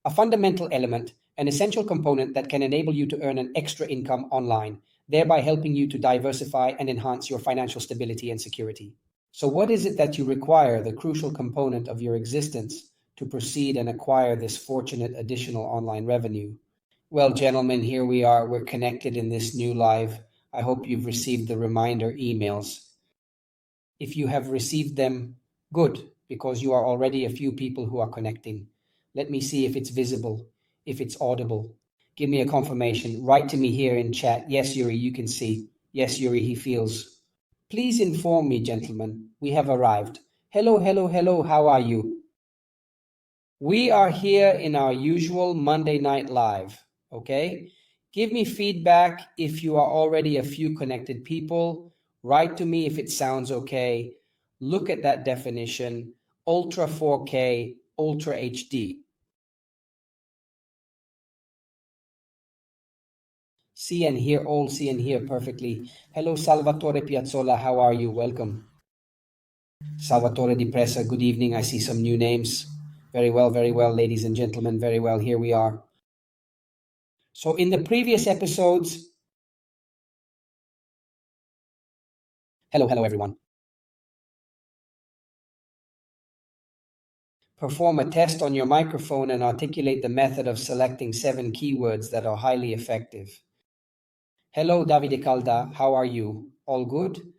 a fundamental element, an essential component that can enable you to earn an extra income online, thereby helping you to diversify and enhance your financial stability and security. So what is it that you require, the crucial component of your existence, to proceed and acquire this fortunate additional online revenue? Well, gentlemen, here we are. We're connected in this new live. I hope you've received the reminder emails. If you have received them, good, because you are already a few people who are connecting. Let me see if it's visible, if it's audible. Give me a confirmation. Write to me here in chat. Yes, Yuri, you can see. Yes, Yuri, he feels. Please inform me, gentlemen. We have arrived. Hello, hello, hello. How are you? We are here in our usual Monday night live, okay? Give me feedback if you are already a few connected people. Write to me if it sounds okay. Look at that definition, Ultra 4K, Ultra HD. See and hear, all see and hear perfectly. Hello, Salvatore Piazzolla, how are you? Welcome. Salvatore Di Pressa, good evening. I see some new names. Very well, ladies and gentlemen, very well. Here we are. So in the previous episodes, hello, everyone. Perform a test on your microphone and articulate the method of selecting 7 keywords that are highly effective. Hello, Davide Calda. How are you? All good?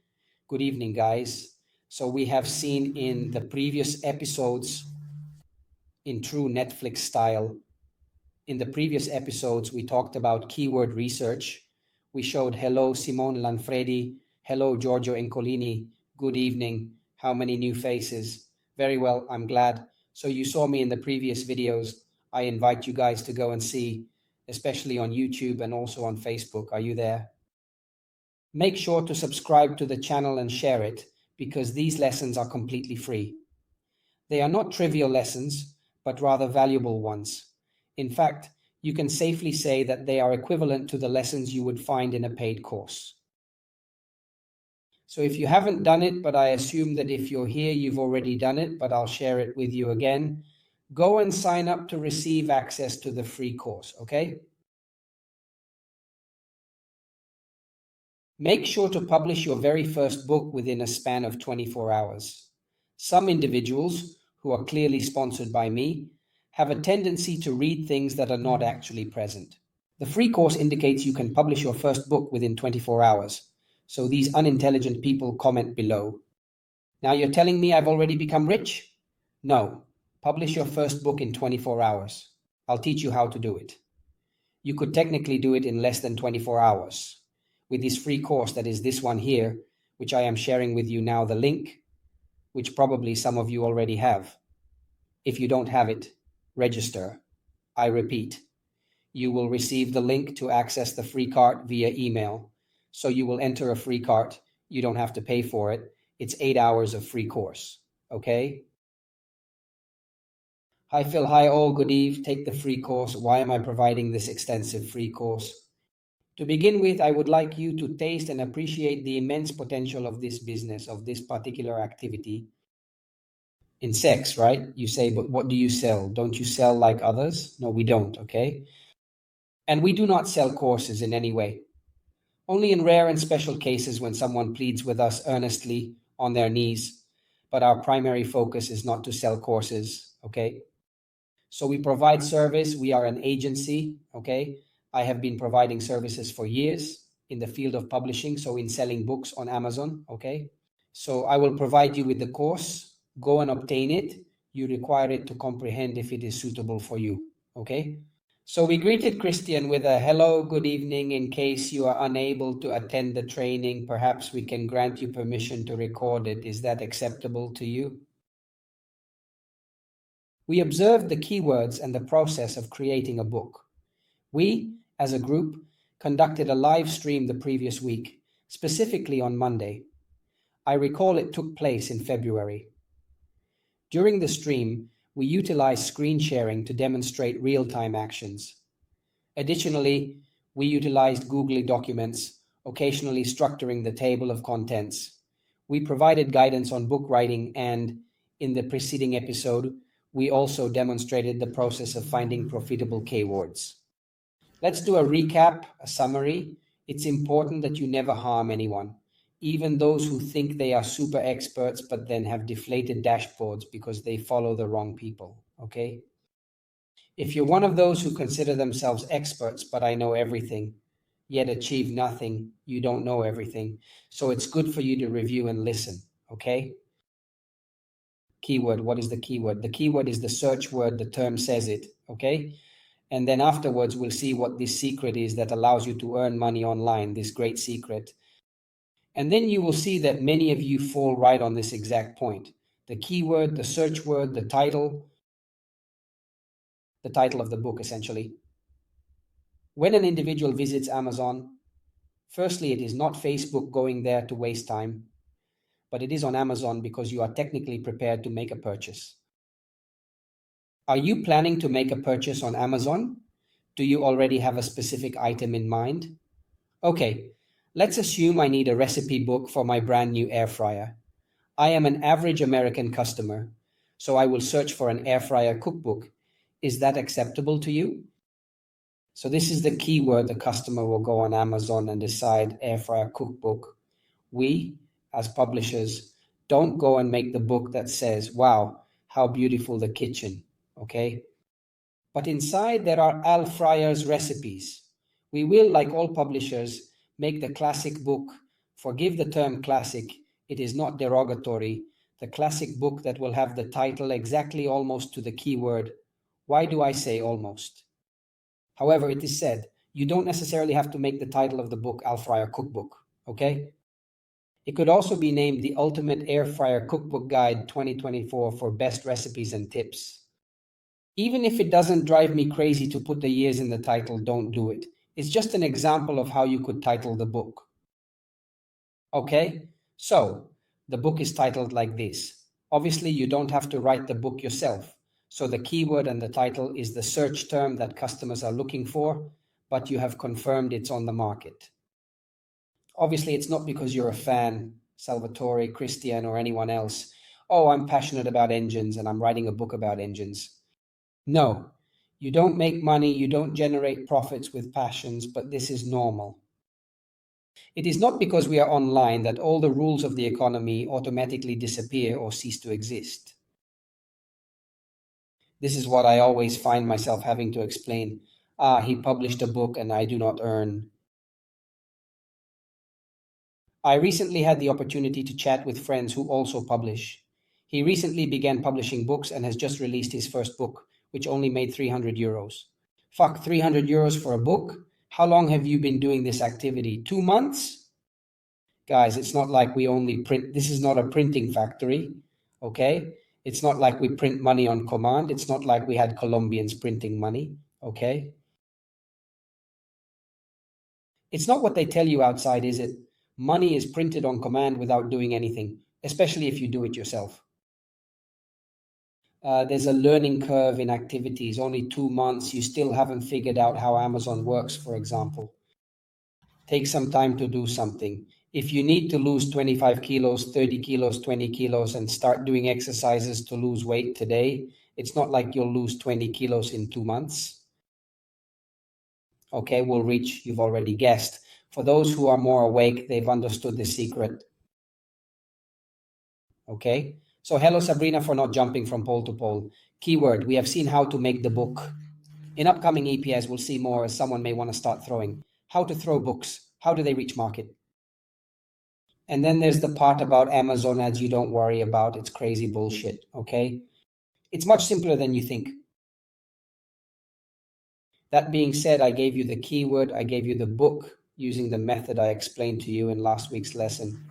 Good evening, guys. So we have seen in the previous episodes, in true Netflix style, in the previous episodes, we talked about keyword research. We showed hello, Simone Lanfredi. Hello, Giorgio Encolini. Good evening. How many new faces? Very well, I'm glad. So you saw me in the previous videos. I invite you guys to go and see, especially on YouTube and also on Facebook. Are you there? Make sure to subscribe to the channel and share it, because these lessons are completely free. They are not trivial lessons, but rather valuable ones. In fact, you can safely say that they are equivalent to the lessons you would find in a paid course. So if you haven't done it, but I assume that if you're here, you've already done it, but I'll share it with you again, go and sign up to receive access to the free course, okay? Make sure to publish your very first book within a span of 24 hours. Some individuals, who are clearly sponsored by me, have a tendency to read things that are not actually present. The free course indicates you can publish your first book within 24 hours. So these unintelligent people comment below. Now you're telling me I've already become rich? No. Publish your first book in 24 hours. I'll teach you how to do it. You could technically do it in less than 24 hours. With this free course, that is this one here, which I am sharing with you now, the link, which probably some of you already have. If you don't have it, register. I repeat, you will receive the link to access the free cart via email. So you will enter a free cart. You don't have to pay for it. It's 8 hours of free course. Okay? Hi Phil, hi all, good eve. Take the free course. Why am I providing this extensive free course? To begin with, I would like you to taste and appreciate the immense potential of this business, of this particular activity. In sex, right? You say, but what do you sell? Don't you sell like others? No, we don't, okay? And we do not sell courses in any way. Only in rare and special cases when someone pleads with us earnestly on their knees. But our primary focus is not to sell courses, okay? So we provide service. We are an agency, okay? I have been providing services for years in the field of publishing, so in selling books on Amazon, okay? So I will provide you with the course. Go and obtain it. You require it to comprehend if it is suitable for you, okay? So we greeted Christian with a hello, good evening. In case you are unable to attend the training, perhaps we can grant you permission to record it. Is that acceptable to you? We observed the keywords and the process of creating a book. We, as a group, conducted a live stream the previous week, specifically on Monday. I recall it took place in February. During the stream, we utilized screen sharing to demonstrate real-time actions. Additionally, we utilized Google Documents, occasionally structuring the table of contents. We provided guidance on book writing and, in the preceding episode, We also demonstrated the process of finding profitable keywords. Let's do a recap, a summary. It's important that you never harm anyone, even those who think they are super experts but then have deflated dashboards because they follow the wrong people. Okay? If you're one of those who consider themselves experts, but I know everything, yet achieve nothing, you don't know everything. So it's good for you to review and listen. Okay? Keyword. What is the keyword? The keyword is the search word, the term says it. Okay? And then afterwards, we'll see what this secret is that allows you to earn money online, this great secret. And then you will see that many of you fall right on this exact point. The keyword, the search word, the title of the book, essentially. When an individual visits Amazon, firstly, it is not Facebook going there to waste time, but it is on Amazon because you are technically prepared to make a purchase. Are you planning to make a purchase on Amazon? Do you already have a specific item in mind? Okay, let's assume I need a recipe book for my brand new air fryer. I am an average American customer, so I will search for an air fryer cookbook. Is that acceptable to you? So this is the keyword the customer will go on Amazon and decide air fryer cookbook. We, as publishers, don't go and make the book that says, wow, how beautiful the kitchen, okay? But inside there are Al Fryer's recipes. We will, like all publishers, make the classic book. Forgive the term classic, it is not derogatory. The classic book that will have the title exactly almost to the keyword. Why do I say almost? However, it is said, you don't necessarily have to make the title of the book Al Fryer Cookbook, okay? It could also be named the Ultimate Air Fryer Cookbook Guide 2024 for best recipes and tips. Even if it doesn't drive me crazy to put the years in the title, don't do it. It's just an example of how you could title the book. Okay, so the book is titled like this. Obviously, you don't have to write the book yourself. So the keyword and the title is the search term that customers are looking for, but you have confirmed it's on the market. Obviously, it's not because you're a fan, Salvatore, Christian, or anyone else. Oh, I'm passionate about engines and I'm writing a book about engines. No, you don't make money, you don't generate profits with passions, but this is normal. It is not because we are online that all the rules of the economy automatically disappear or cease to exist. This is what I always find myself having to explain. He published a book and I do not earn. I recently had the opportunity to chat with friends who also publish. He recently began publishing books and has just released his first book, which only made 300 euros. Fuck, 300 euros for a book? How long have you been doing this activity? 2 months? Guys, it's not like we only print, this is not a printing factory, okay? It's not like we print money on command. It's not like we had Colombians printing money, okay? It's not what they tell you outside, is it? Money is printed on command without doing anything, especially if you do it yourself. There's a learning curve in activities. Only 2 months, you still haven't figured out how Amazon works, for example. Take some time to do something. If you need to lose 25 kilos, 30 kilos, 20 kilos, and start doing exercises to lose weight today, it's not like you'll lose 20 kilos in 2 months. Okay, we'll reach, you've already guessed. For those who are more awake, they've understood the secret. Okay, so hello Sabrina for not jumping from pole to pole. Keyword, we have seen how to make the book. In upcoming EPS, we'll see more as someone may want to start throwing. How to throw books. How do they reach market? And then there's the part about Amazon ads you don't worry about. It's crazy bullshit, okay? It's much simpler than you think. That being said, I gave you the keyword, I gave you the book using the method I explained to you in last week's lesson.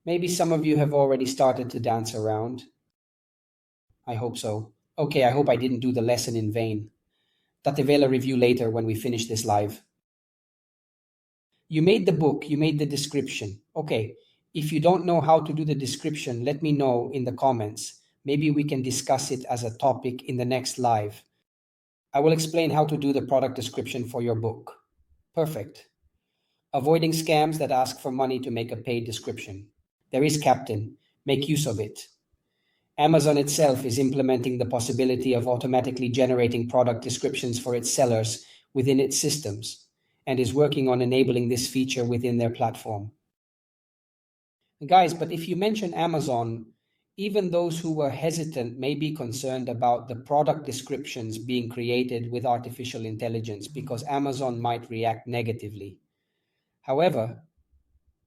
Maybe some of you have already started to dance around. I hope so. Okay, I hope I didn't do the lesson in vain. Datevela review later when we finish this live. You made the book, you made the description. Okay, if you don't know how to do the description, let me know in the comments. Maybe we can discuss it as a topic in the next live. I will explain how to do the product description for your book. Perfect. Avoiding scams that ask for money to make a paid description. There is Captain. Make use of it. Amazon itself is implementing the possibility of automatically generating product descriptions for its sellers within its systems and is working on enabling this feature within their platform. Guys, but if you mention Amazon, even those who were hesitant may be concerned about the product descriptions being created with artificial intelligence because Amazon might react negatively. However,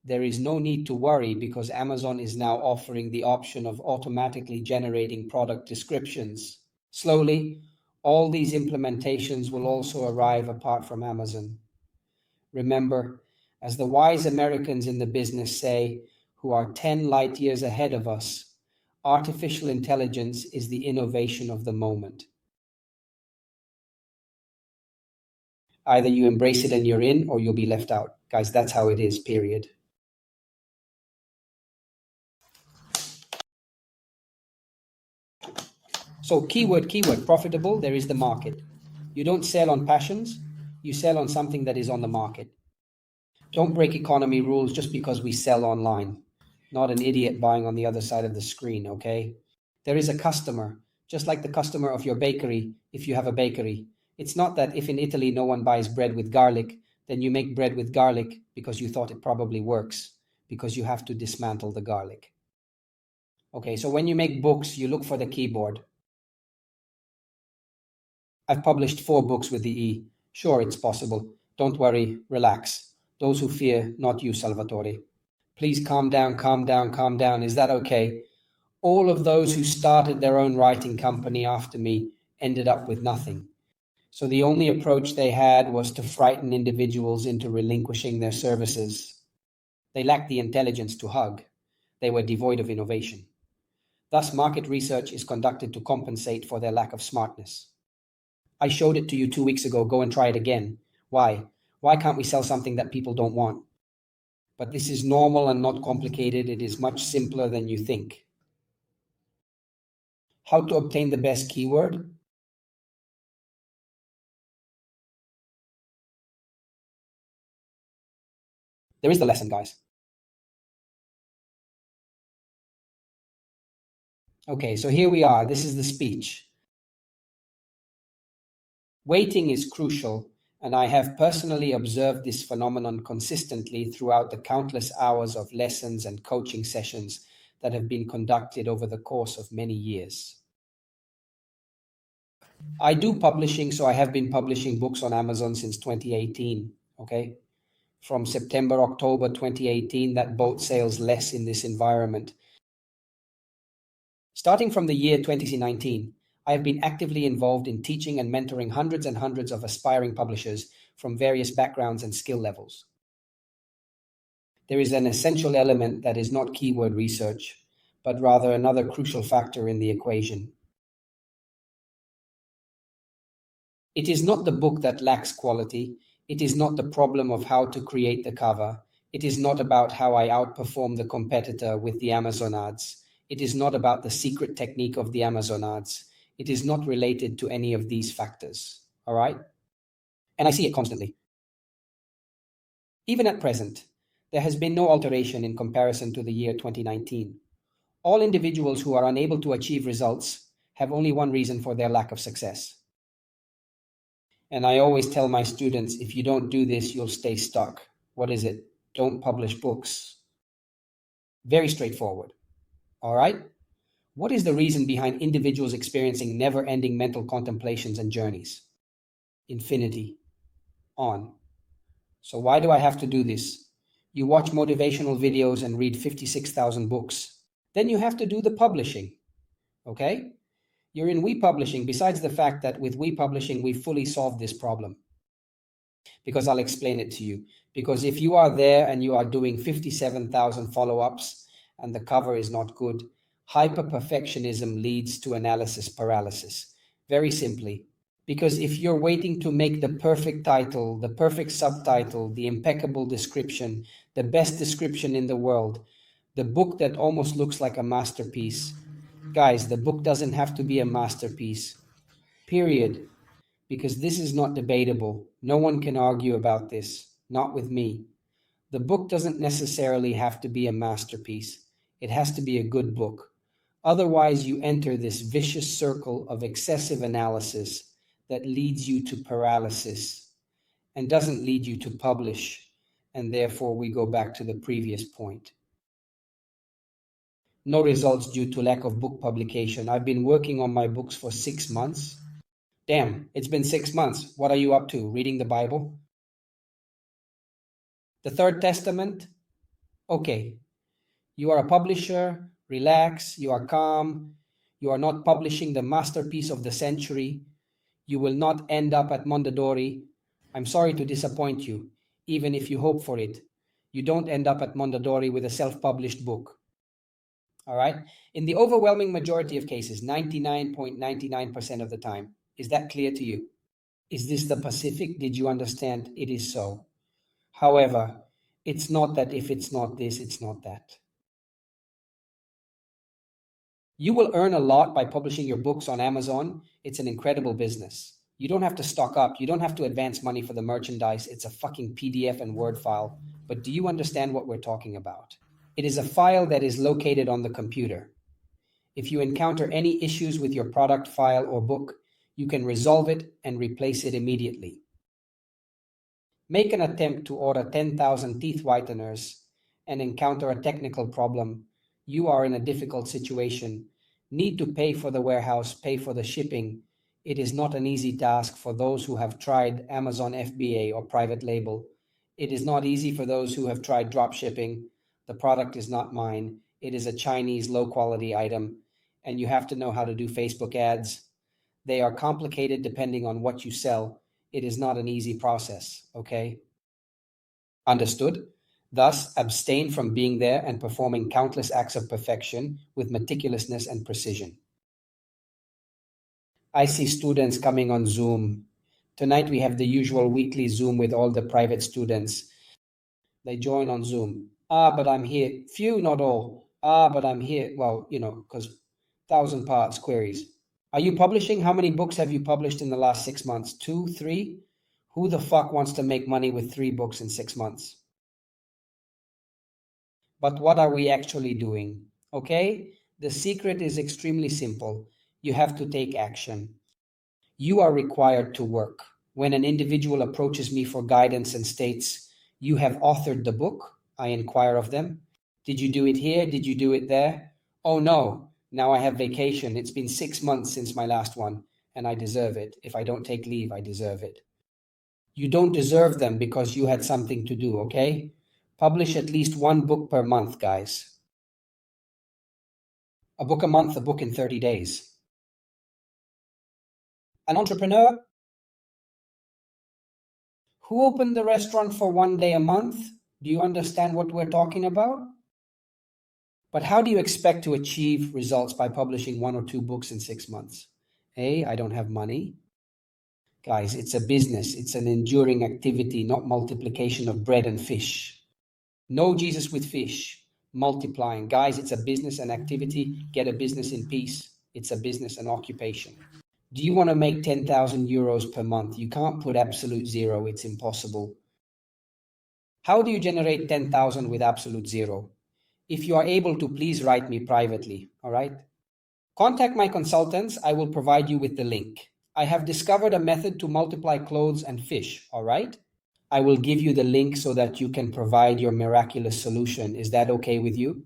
there is no need to worry because Amazon is now offering the option of automatically generating product descriptions. Slowly, all these implementations will also arrive apart from Amazon. Remember, as the wise Americans in the business say, who are 10 light years ahead of us, artificial intelligence is the innovation of the moment. Either you embrace it and you're in, or you'll be left out. Guys, that's how it is, period. So keyword, profitable, there is the market. You don't sell on passions, you sell on something that is on the market. Don't break economy rules just because we sell online. Not an idiot buying on the other side of the screen, okay? There is a customer, just like the customer of your bakery if you have a bakery. It's not that if in Italy no one buys bread with garlic, then you make bread with garlic because you thought it probably works, because you have to dismantle the garlic. Okay, so when you make books, you look for the keyboard. I've published 4 books with the E. Sure, it's possible. Don't worry, relax. Those who fear, not you, Salvatore. Please calm down, calm down, calm down. Is that okay? All of those who started their own writing company after me ended up with nothing. So the only approach they had was to frighten individuals into relinquishing their services. They lacked the intelligence to hug. They were devoid of innovation. Thus, market research is conducted to compensate for their lack of smartness. I showed it to you 2 weeks ago. Go and try it again. Why? Why can't we sell something that people don't want? But this is normal and not complicated. It is much simpler than you think. How to obtain the best keyword? There is the lesson, guys. Okay, so here we are. This is the speech. Waiting is crucial, and I have personally observed this phenomenon consistently throughout the countless hours of lessons and coaching sessions that have been conducted over the course of many years. I do publishing, so I have been publishing books on Amazon since 2018, okay? From September, October 2018, that boat sails less in this environment. Starting from the year 2019, I have been actively involved in teaching and mentoring hundreds and hundreds of aspiring publishers from various backgrounds and skill levels. There is an essential element that is not keyword research, but rather another crucial factor in the equation. It is not the book that lacks quality. It is not the problem of how to create the cover. It is not about how I outperform the competitor with the Amazon ads. It is not about the secret technique of the Amazon ads. It is not related to any of these factors. All right? And I see it constantly. Even at present, there has been no alteration in comparison to the year 2019. All individuals who are unable to achieve results have only one reason for their lack of success. And I always tell my students, if you don't do this, you'll stay stuck. What is it? Don't publish books. Very straightforward. All right? What is the reason behind individuals experiencing never-ending mental contemplations and journeys? Infinity. On. So why do I have to do this? You watch motivational videos and read 56,000 books. Then you have to do the publishing. Okay? You're in WePublishing, besides the fact that with WePublishing, we fully solved this problem. Because I'll explain it to you. Because if you are there and you are doing 57,000 follow-ups and the cover is not good, hyper-perfectionism leads to analysis paralysis. Very simply. Because if you're waiting to make the perfect title, the perfect subtitle, the impeccable description, the best description in the world, the book that almost looks like a masterpiece, guys, the book doesn't have to be a masterpiece. Period. Because this is not debatable. No one can argue about this. Not with me. The book doesn't necessarily have to be a masterpiece. It has to be a good book. Otherwise, you enter this vicious circle of excessive analysis that leads you to paralysis and doesn't lead you to publish. And therefore, we go back to the previous point. No results due to lack of book publication. I've been working on my books for 6 months. Damn, it's been 6 months. What are you up to? Reading the Bible? The Third Testament? Okay. You are a publisher, relax, you are calm, you are not publishing the masterpiece of the century, you will not end up at Mondadori. I'm sorry to disappoint you, even if you hope for it. You don't end up at Mondadori with a self-published book. All right? In the overwhelming majority of cases, 99.99% of the time. Is that clear to you? Is this the Pacific? Did you understand? It is so. However, it's not that if it's not this, it's not that. You will earn a lot by publishing your books on Amazon. It's an incredible business. You don't have to stock up. You don't have to advance money for the merchandise. It's a fucking PDF and Word file. But do you understand what we're talking about? It is a file that is located on the computer. If you encounter any issues with your product, file, or book, you can resolve it and replace it immediately. Make an attempt to order 10,000 teeth whiteners and encounter a technical problem. You are in a difficult situation, need to pay for the warehouse, pay for the shipping. It is not an easy task for those who have tried Amazon FBA or private label. It is not easy for those who have tried drop shipping. The product is not mine. It is a Chinese low quality item, and you have to know how to do Facebook ads. They are complicated depending on what you sell. It is not an easy process, okay? Understood? Thus, abstain from being there and performing countless acts of perfection with meticulousness and precision. I see students coming on Zoom. Tonight we have the usual weekly Zoom with all the private students. They join on Zoom. But I'm here. Few, not all. But I'm here. Well, because 1,000 parts queries. Are you publishing? How many books have you published in the last 6 months? 2, 3? Who the fuck wants to make money with 3 books in 6 months? But what are we actually doing? Okay? The secret is extremely simple. You have to take action. You are required to work. When an individual approaches me for guidance and states, "You have authored the book," I inquire of them, "Did you do it here? Did you do it there?" "Oh no, now I have vacation. It's been 6 months since my last one, and I deserve it. If I don't take leave, I deserve it." You don't deserve them because you had something to do, okay? Publish at least 1 book per month, guys. A book a month, a book in 30 days. An entrepreneur? Who opened the restaurant for 1 day a month? Do you understand what we're talking about? But how do you expect to achieve results by publishing 1 or 2 books in 6 months? A, I don't have money. Guys, it's a business. It's an enduring activity, not multiplication of bread and fish. No Jesus with fish, multiplying. Guys, it's a business and activity. Get a business in peace. It's a business and occupation. Do you want to make 10,000 euros per month? You can't put absolute zero. It's impossible. How do you generate 10,000 with absolute zero? If you are able to, please write me privately, all right? Contact my consultants. I will provide you with the link. I have discovered a method to multiply clothes and fish, all right? I will give you the link so that you can provide your miraculous solution. Is that okay with you?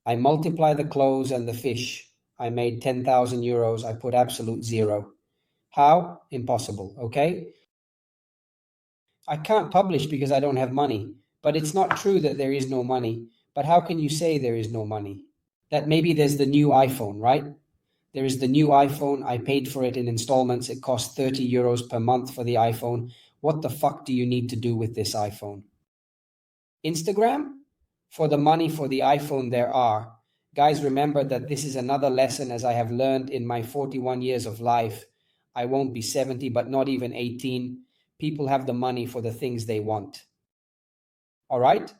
I multiply the clothes and the fish. I made 10,000 euros. I put absolute zero. How? Impossible, okay? I can't publish because I don't have money. But it's not true that there is no money. But how can you say there is no money? That maybe there's the new iPhone, right? There is the new iPhone. I paid for it in installments. It cost 30 euros per month for the iPhone. What the fuck do you need to do with this iPhone? Instagram? For the money for the iPhone there are. Guys, remember that this is another lesson as I have learned in my 41 years of life. I won't be 70, but not even 18. People have the money for the things they want. All right?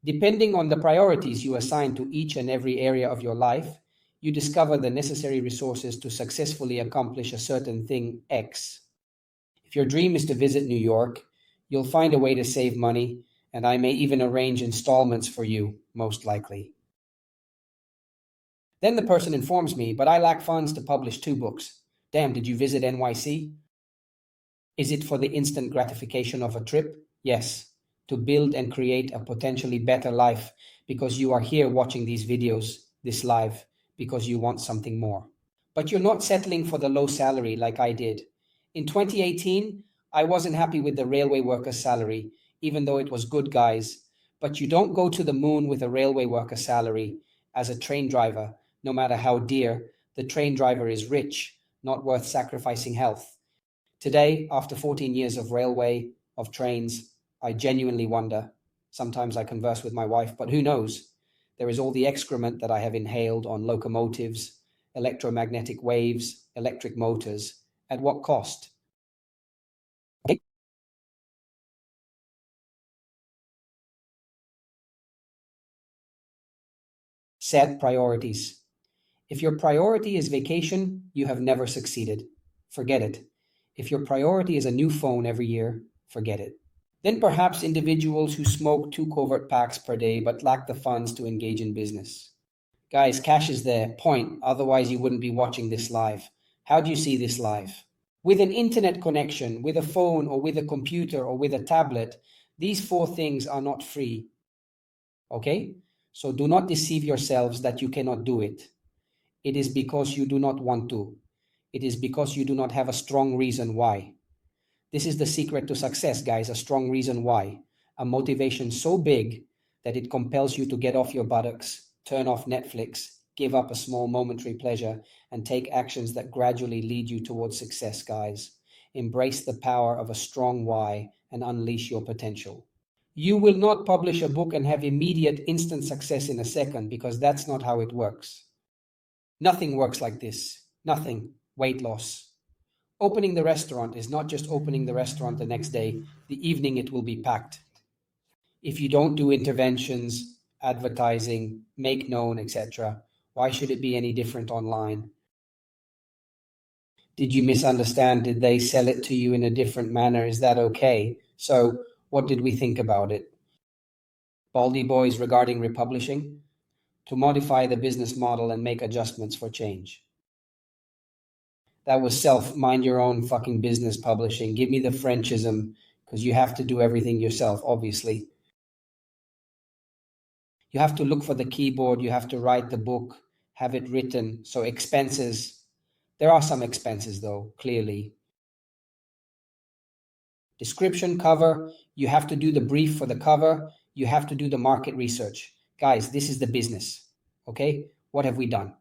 Depending on the priorities you assign to each and every area of your life, you discover the necessary resources to successfully accomplish a certain thing X. If your dream is to visit New York, you'll find a way to save money and I may even arrange installments for you, most likely. Then the person informs me, but I lack funds to publish 2 books. Damn, did you visit NYC? Is it for the instant gratification of a trip? Yes, to build and create a potentially better life because you are here watching these videos, this live, because you want something more. But you're not settling for the low salary like I did. In 2018, I wasn't happy with the railway worker's salary, even though it was good, guys. But you don't go to the moon with a railway worker salary as a train driver, no matter how dear. The train driver is rich, not worth sacrificing health. Today, after 14 years of railway, of trains, I genuinely wonder. Sometimes I converse with my wife, but who knows? There is all the excrement that I have inhaled on locomotives, electromagnetic waves, electric motors. At what cost? Set priorities. If your priority is vacation, you have never succeeded. Forget it. If your priority is a new phone every year, forget it. Then perhaps individuals who smoke 2 covert packs per day but lack the funds to engage in business. Guys, cash is the point, otherwise, you wouldn't be watching this live. How do you see this live? With an internet connection, with a phone, or with a computer, or with a tablet, these 4 things are not free. Okay? So do not deceive yourselves that you cannot do it. It is because you do not want to. It is because you do not have a strong reason why. This is the secret to success, guys, a strong reason why. A motivation so big that it compels you to get off your buttocks, turn off Netflix, give up a small momentary pleasure, and take actions that gradually lead you towards success, guys. Embrace the power of a strong why and unleash your potential. You will not publish a book and have immediate instant success in a second because that's not how it works. Nothing works like this. Nothing. Weight loss. Opening the restaurant is not just opening the restaurant the next day, the evening it will be packed. If you don't do interventions, advertising, make known, etc., why should it be any different online? Did you misunderstand? Did they sell it to you in a different manner? Is that okay? So, what did we think about it? Baldy Boys regarding republishing? To modify the business model and make adjustments for change. That was self, mind your own fucking business publishing. Give me the Frenchism, because you have to do everything yourself, obviously. You have to look for the keyboard, you have to write the book, have it written. So expenses, there are some expenses though, clearly. Description, cover, you have to do the brief for the cover, you have to do the market research. Guys, this is the business, okay? What have we done?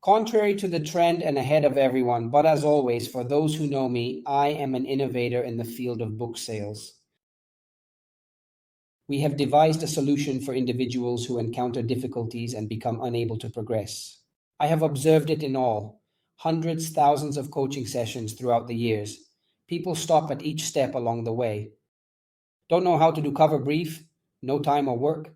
Contrary to the trend and ahead of everyone, but as always, for those who know me, I am an innovator in the field of book sales. We have devised a solution for individuals who encounter difficulties and become unable to progress. I have observed it in all, hundreds, thousands of coaching sessions throughout the years. People stop at each step along the way. Don't know how to do cover brief, no time or work.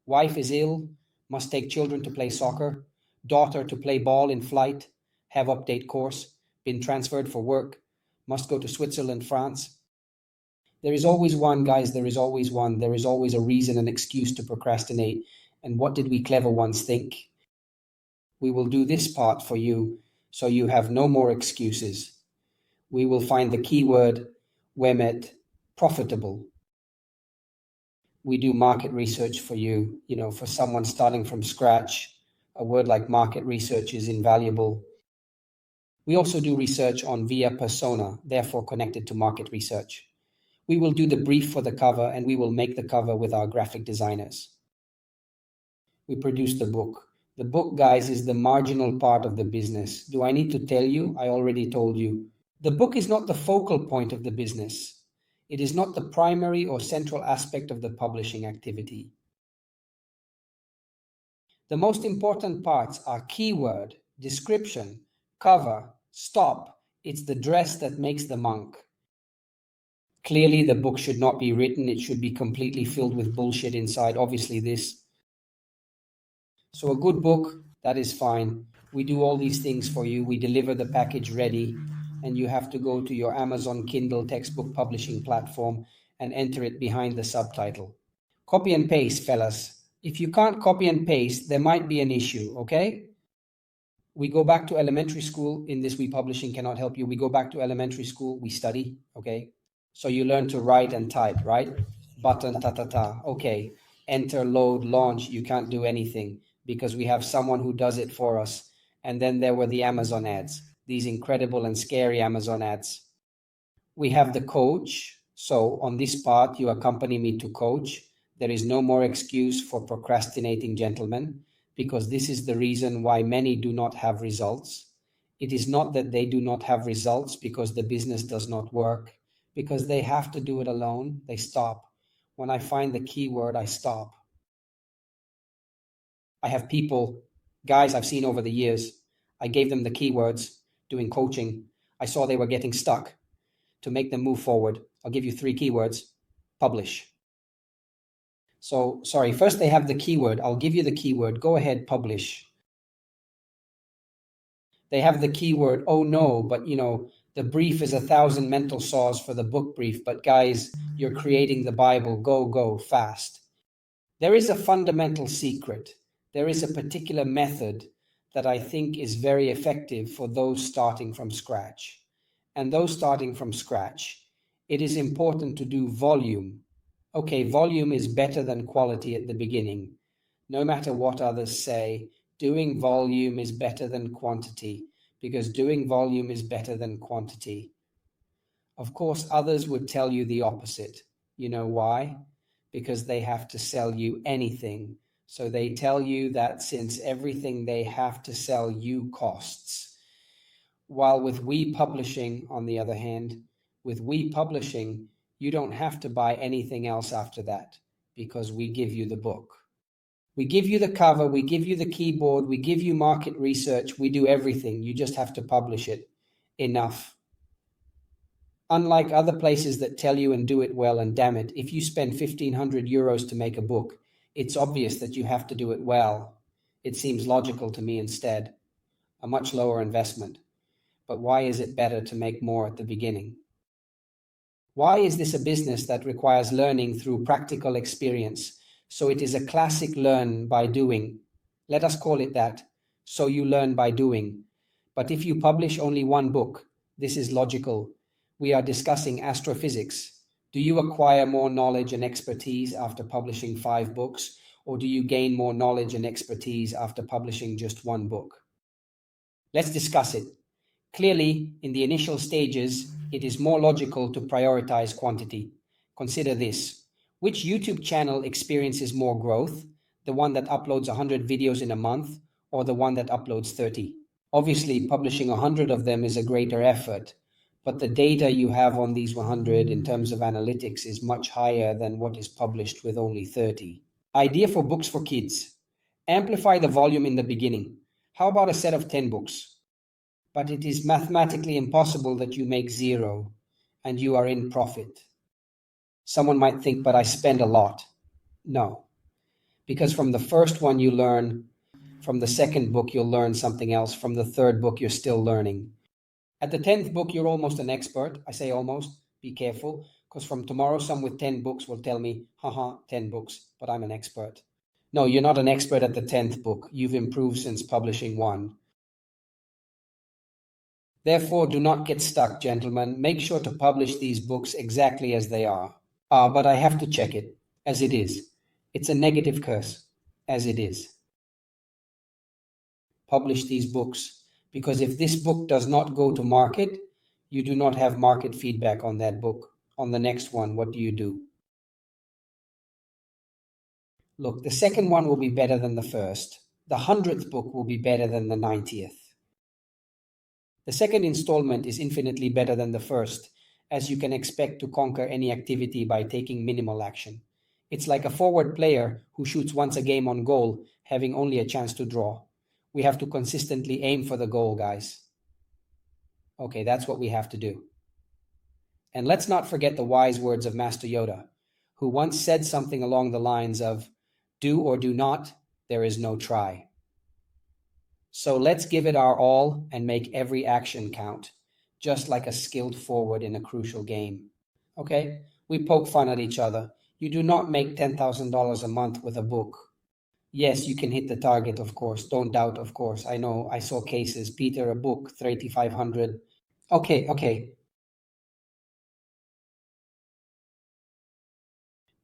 Wife is ill, must take children to play soccer. Daughter to play ball in flight, have update course, been transferred for work, must go to Switzerland, France. There is always one, guys, there is always one. There is always a reason, an excuse to procrastinate. And what did we clever ones think? We will do this part for you so you have no more excuses. We will find the keyword WEMET, profitable. We do market research for you, for someone starting from scratch. A word like market research is invaluable. We also do research on via persona, therefore connected to market research. We will do the brief for the cover and we will make the cover with our graphic designers. We produce the book. The book, guys, is the marginal part of the business. Do I need to tell you? I already told you. The book is not the focal point of the business. It is not the primary or central aspect of the publishing activity. The most important parts are keyword, description, cover, stop. It's the dress that makes the monk. Clearly, the book should not be written. It should be completely filled with bullshit inside. Obviously, this. So a good book, that is fine. We do all these things for you. We deliver the package ready, and you have to go to your Amazon Kindle textbook publishing platform and enter it behind the subtitle. Copy and paste, fellas. If you can't copy and paste, there might be an issue, okay? We go back to elementary school. In this, WePublishing cannot help you. We go back to elementary school, we study, okay? So you learn to write and type, right? Button, ta. Okay. Enter, load, launch. You can't do anything because we have someone who does it for us. And then there were the Amazon ads, these incredible and scary Amazon ads. We have the coach. So on this part, you accompany me to coach. There is no more excuse for procrastinating, gentlemen, because this is the reason why many do not have results. It is not that they do not have results because the business does not work, because they have to do it alone. They stop. When I find the keyword, I stop. I have people, guys I've seen over the years, I gave them the keywords doing coaching. I saw they were getting stuck. To make them move forward, I'll give you 3 keywords. Publish. So, sorry, first they have the keyword. I'll give you the keyword. Go ahead, publish. They have the keyword, oh no, but the brief is 1,000 mental saws for the book brief. But guys, you're creating the Bible. Go, fast. There is a fundamental secret. There is a particular method that I think is very effective for those starting from scratch. And those starting from scratch, it is important to do volume. Okay, volume is better than quality at the beginning. No matter what others say, doing volume is better than quantity, because doing volume is better than quantity. Of course, others would tell you the opposite. You know why? Because they have to sell you anything. So they tell you that since everything they have to sell you costs. While with WePublishing, on the other hand, with WePublishing, you don't have to buy anything else after that because we give you the book. We give you the cover, we give you the keyboard, we give you market research, we do everything. You just have to publish it. Enough. Unlike other places that tell you and do it well, and damn it, if you spend 1,500 euros to make a book, it's obvious that you have to do it well. It seems logical to me instead. A much lower investment. But why is it better to make more at the beginning? Why is this a business that requires learning through practical experience? So it is a classic learn by doing. Let us call it that. So you learn by doing. But if you publish only one book, this is logical. We are discussing astrophysics. Do you acquire more knowledge and expertise after publishing 5 books, or do you gain more knowledge and expertise after publishing just one book? Let's discuss it. Clearly, in the initial stages, it is more logical to prioritize quantity. Consider this. Which YouTube channel experiences more growth? The one that uploads 100 videos in a month, or the one that uploads 30? Obviously, publishing 100 of them is a greater effort, but the data you have on these 100 in terms of analytics is much higher than what is published with only 30. Idea for books for kids. Amplify the volume in the beginning. How about a set of 10 books? But it is mathematically impossible that you make 0 and you are in profit. Someone might think, but I spend a lot. No, because from the first one you learn, from the second book you'll learn something else, from the third book you're still learning. At the 10th book you're almost an expert. I say almost, be careful, because from tomorrow some with 10 books will tell me, 10 books, but I'm an expert. No, you're not an expert at the 10th book. You've improved since publishing 1. Therefore, do not get stuck, gentlemen. Make sure to publish these books exactly as they are. But I have to check it, as it is. It's a negative curse, as it is. Publish these books, because if this book does not go to market, you do not have market feedback on that book. On the next one, what do? Look, the second one will be better than the first. The 100th book will be better than the 90th. The second installment is infinitely better than the first, as you can expect to conquer any activity by taking minimal action. It's like a forward player who shoots once a game on goal, having only a chance to draw. We have to consistently aim for the goal, guys. Okay, that's what we have to do. And let's not forget the wise words of Master Yoda, who once said something along the lines of, do or do not, there is no try. So let's give it our all and make every action count, just like a skilled forward in a crucial game. Okay, We poke fun at each other. You do not make $10,000 a month with a book. Yes, you can hit the target, of course. Don't doubt, of course. I know, I saw cases. Peter, a book, 3,500. Okay, okay.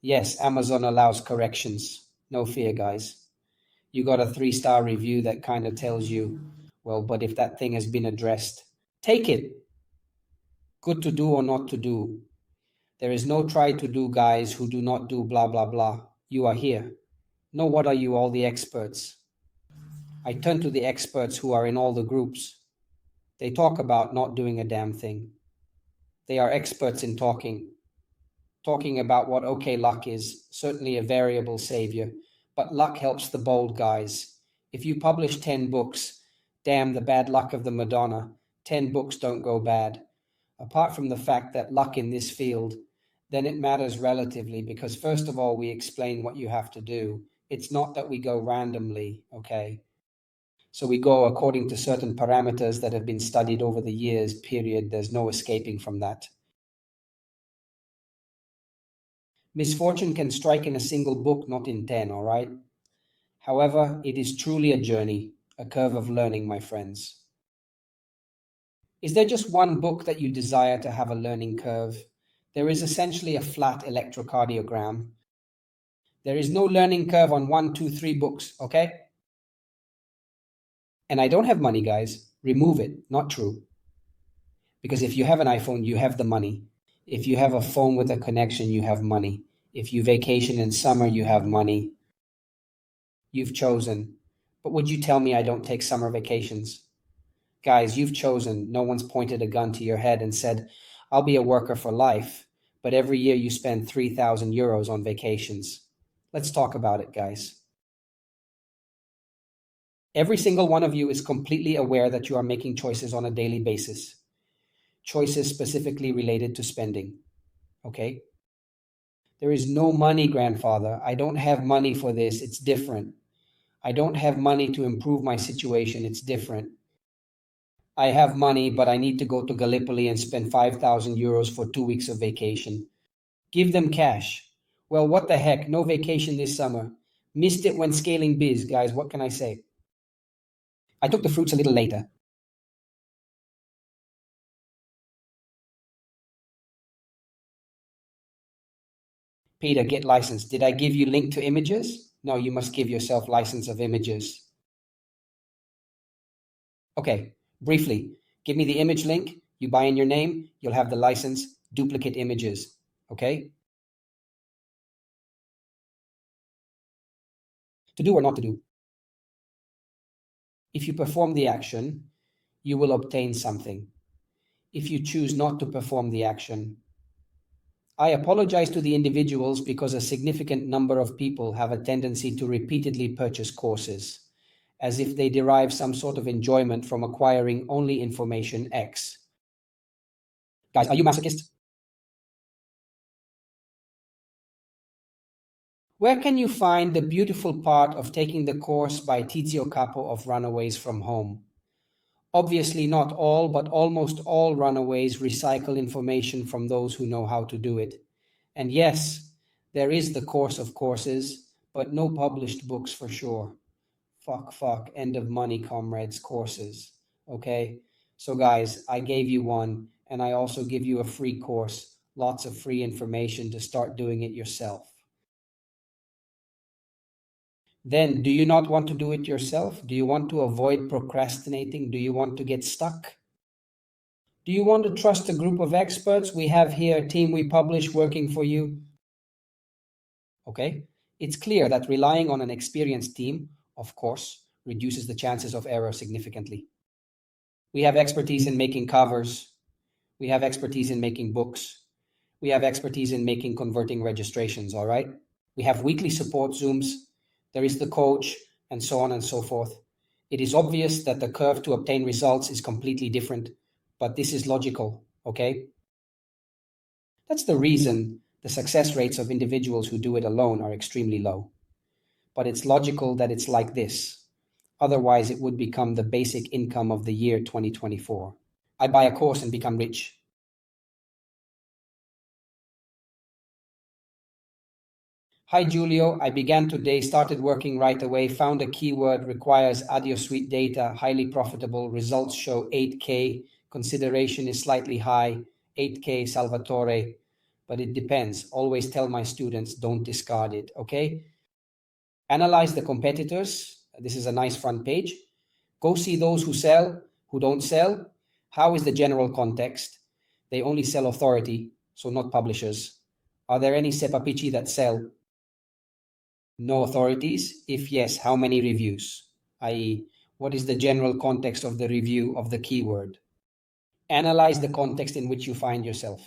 Yes, Amazon allows corrections. No fear, guys. You got a 3-star review that kind of tells you, well, but if that thing has been addressed, take it. Good to do or not to do. There is no try to do guys who do not do blah blah blah. You are here. No, what are you, all the experts? I turn to the experts who are in all the groups. They talk about not doing a damn thing. They are experts in talking about what okay luck is, certainly a variable savior, but luck helps the bold guys. If you publish 10 books, damn the bad luck of the Madonna, 10 books don't go bad. Apart from the fact that luck in this field, then it matters relatively because first of all, we explain what you have to do. It's not that we go randomly, okay? So we go according to certain parameters that have been studied over the years, period. There's no escaping from that. Misfortune can strike in a single book, not in 10, all right? However, it is truly a journey, a curve of learning, my friends. Is there just one book that you desire to have a learning curve? There is essentially a flat electrocardiogram. There is no learning curve on 1, 2, 3 books, okay? And I don't have money, guys. Remove it. Not true. Because if you have an iPhone, you have the money. If you have a phone with a connection, you have money. If you vacation in summer, you have money. You've chosen. But would you tell me I don't take summer vacations? Guys, you've chosen. No one's pointed a gun to your head and said, I'll be a worker for life. But every year you spend 3,000 euros on vacations. Let's talk about it, guys. Every single one of you is completely aware that you are making choices on a daily basis. Choices specifically related to spending. Okay? There is no money, grandfather. I don't have money for this. It's different. I don't have money to improve my situation. It's different. I have money, but I need to go to Gallipoli and spend 5,000 euros for 2 weeks of vacation. Give them cash. Well, what the heck? No vacation this summer. Missed it when scaling biz, guys. What can I say? I took the fruits a little later. Peter, get license. Did I give you link to images? No, you must give yourself license of images. Okay, briefly, give me the image link. You buy in your name, you'll have the license, duplicate images. Okay? To do or not to do. If you perform the action, you will obtain something. If you choose not to perform the action, I apologize to the individuals because a significant number of people have a tendency to repeatedly purchase courses, as if they derive some sort of enjoyment from acquiring only information X. Guys, are you masochists? Where can you find the beautiful part of taking the course by Tizio Capo of Runaways from Home? Obviously not all, but almost all runaways recycle information from those who know how to do it. And yes, there is the course of courses, but no published books for sure. Fuck, end of money, comrades, courses. Okay? So guys, I gave you one, and I also give you a free course, lots of free information to start doing it yourself. Then, do you not want to do it yourself? Do you want to avoid procrastinating? Do you want to get stuck? Do you want to trust a group of experts? We have here a team WePublish working for you. Okay? It's clear that relying on an experienced team, of course, reduces the chances of error significantly. We have expertise in making covers. We have expertise in making books. We have expertise in making converting registrations, all right? We have weekly support Zooms. There is the coach, and so on and so forth. It is obvious that the curve to obtain results is completely different, but this is logical, okay? That's the reason the success rates of individuals who do it alone are extremely low. But it's logical that it's like this. Otherwise, it would become the basic income of the year 2024. I buy a course and become rich. Hi, Julio. I began today, started working right away, found a keyword, requires audio suite data, highly profitable, results show 8K, consideration is slightly high, 8K Salvatore, but it depends. Always tell my students, don't discard it, okay? Analyze the competitors. This is a nice front page. Go see those who sell, who don't sell. How is the general context? They only sell authority, so not publishers. Are there any sepapici that sell? No authorities? If yes, how many reviews? I.e., what is the general context of the review of the keyword? Analyze the context in which you find yourself.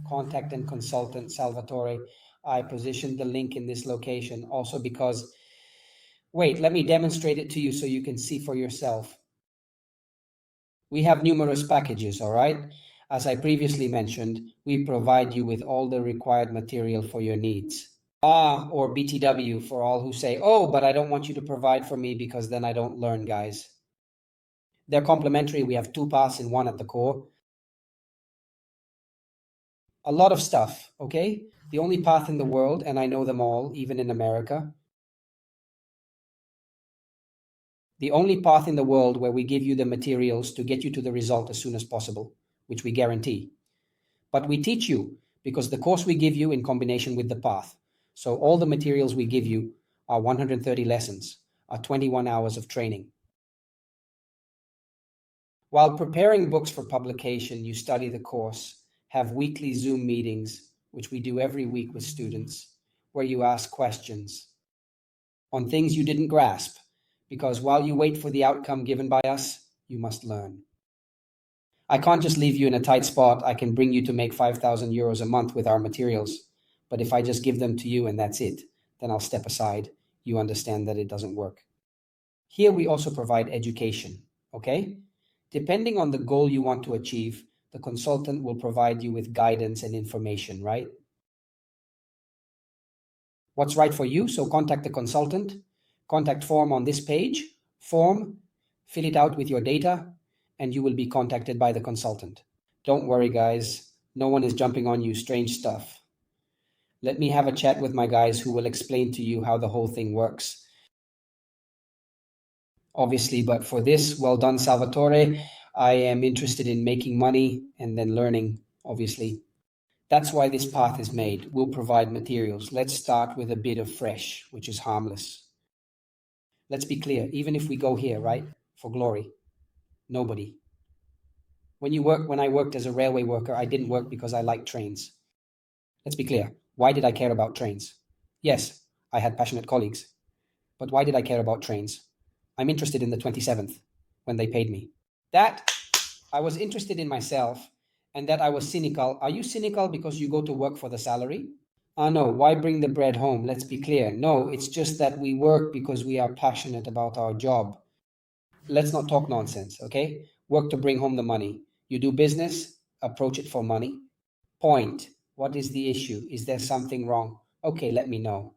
Contact and consultant Salvatore. I positioned the link in this location also because, wait, let me demonstrate it to you so you can see for yourself. We have numerous packages, all right? As I previously mentioned, we provide you with all the required material for your needs. Or BTW for all who say, oh, but I don't want you to provide for me because then I don't learn, guys. They're complementary. We have two paths in one at the core. A lot of stuff, okay? The only path in the world, and I know them all, even in America. The only path in the world where we give you the materials to get you to the result as soon as possible, which we guarantee. But we teach you because the course we give you in combination with the path. So all the materials we give you are 130 lessons, are 21 hours of training. While preparing books for publication, you study the course, have weekly Zoom meetings, which we do every week with students, where you ask questions on things you didn't grasp, because while you wait for the outcome given by us, you must learn. I can't just leave you in a tight spot. I can bring you to make 5,000 euros a month with our materials. But if I just give them to you and that's it, then I'll step aside. You understand that it doesn't work. Here we also provide education, okay? Depending on the goal you want to achieve, the consultant will provide you with guidance and information, right? What's right for you? So contact the consultant, contact form on this page, form, fill it out with your data, and you will be contacted by the consultant. Don't worry, guys. No one is jumping on you, strange stuff. Let me have a chat with my guys who will explain to you how the whole thing works. Obviously, but for this, well done, Salvatore. I am interested in making money and then learning, obviously. That's why this path is made. We'll provide materials. Let's start with a bit of fresh, which is harmless. Let's be clear, even if we go here, right, for glory, nobody. When I worked as a railway worker, I didn't work because I liked trains. Let's be clear. Why did I care about trains? Yes, I had passionate colleagues. But why did I care about trains? I'm interested in the 27th, when they paid me. That I was interested in myself, and that I was cynical. Are you cynical because you go to work for the salary? No, why bring the bread home? Let's be clear. No, it's just that we work because we are passionate about our job. Let's not talk nonsense, okay? Work to bring home the money. You do business, approach it for money. Point. What is the issue? Is there something wrong? Okay, let me know.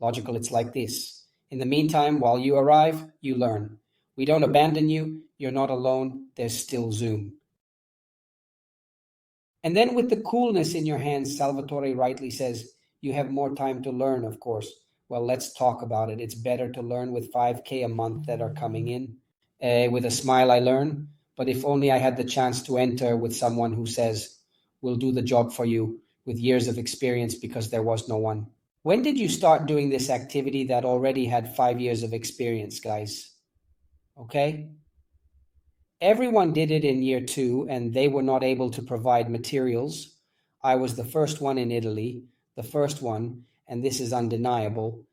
Logical, it's like this. In the meantime, while you arrive, you learn. We don't abandon you. You're not alone. There's still Zoom. And then, with the coolness in your hands, Salvatore rightly says, you have more time to learn, of course. Well, let's talk about it. It's better to learn with 5K a month that are coming in. With a smile, I learn. But if only I had the chance to enter with someone who says, we'll do the job for you with years of experience because there was no one. When did you start doing this activity that already had 5 years of experience, guys? Okay? Everyone did it in year 2 and they were not able to provide materials. I was the first one in Italy, the first one, and this is undeniable,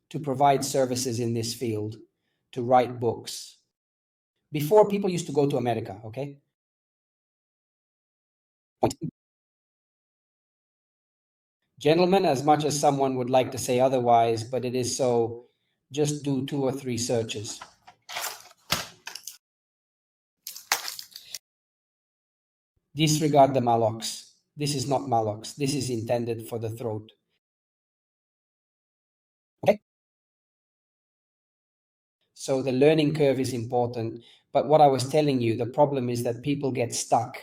to provide services in this field, to write books. Before, people used to go to America, okay? Gentlemen, as much as someone would like to say otherwise, but it is so, just do 2 or 3 searches. Disregard the malox. This is not malox. This is intended for the throat. Okay? So the learning curve is important. But what I was telling you, the problem is that people get stuck.